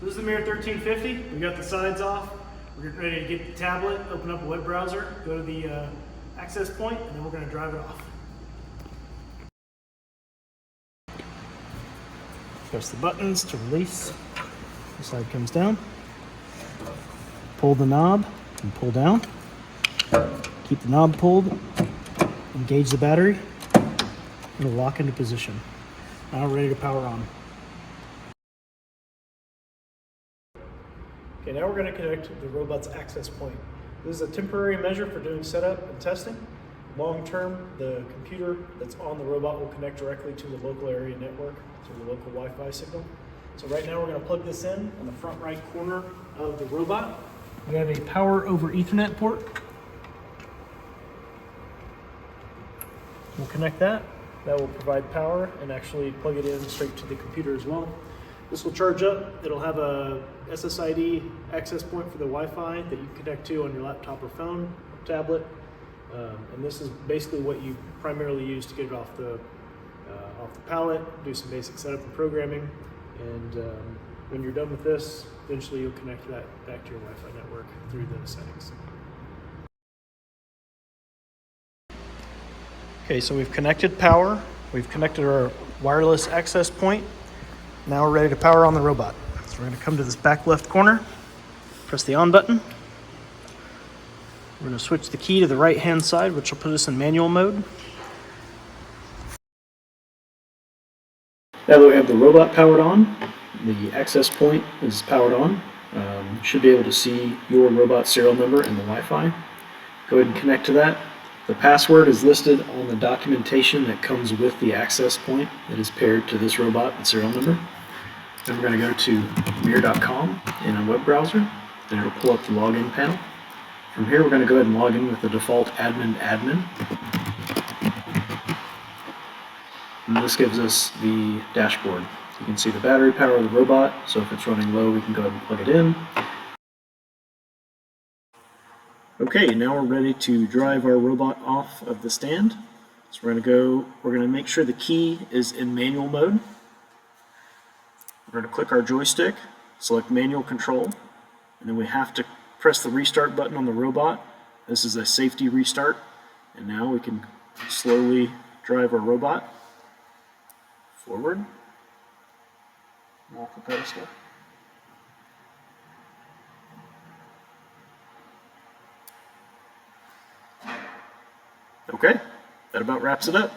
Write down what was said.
This is the MiR1350. We got the sides off. We're getting ready to get the tablet, open up a web browser, go to the access point, and then we're going to drive it off. Press the buttons to release. The side comes down. Pull the knob and pull down. Keep the knob pulled. Engage the battery. It'll lock into position. Now we're ready to power on. Okay, now we're going to connect the robot's access point. This is a temporary measure for doing setup and testing. Long term, the computer that's on the robot will connect directly to the local area network, to the local Wi-Fi signal. So right now we're going to plug this in on the front right corner of the robot. We have a power over Ethernet port. We'll connect that. That will provide power and actually plug it in straight to the computer as well. This will charge up. It'll have a SSID access point for the Wi-Fi that you can connect to on your laptop or phone or tablet. And this is basically what you primarily use to get it off the pallet, do some basic setup and programming. And when you're done with this, eventually you'll connect that back to your Wi-Fi network through the settings. Okay, so we've connected power. We've connected our wireless access point. Now we're ready to power on the robot. So we're going to come to this back left corner, press the on button. We're going to switch the key to the right hand side, which will put us in manual mode. Now that we have the robot powered on, the access point is powered on. You should be able to see your robot serial number and the Wi-Fi. Go ahead and connect to that. The password is listed on the documentation that comes with the access point that is paired to this robot and serial number. Then we're going to go to MiR.com in a web browser. Then it'll pull up the login panel. From here, we're going to go ahead and log in with the default admin. And this gives us the dashboard. You can see the battery power of the robot, so if it's running low, we can go ahead and plug it in. Okay, now we're ready to drive our robot off of the stand. So we're going to make sure the key is in manual mode. We're going to click our joystick, select manual control, and then we have to press the restart button on the robot. This is a safety restart, and now we can slowly drive our robot forward and off the pedestal. Okay, that about wraps it up.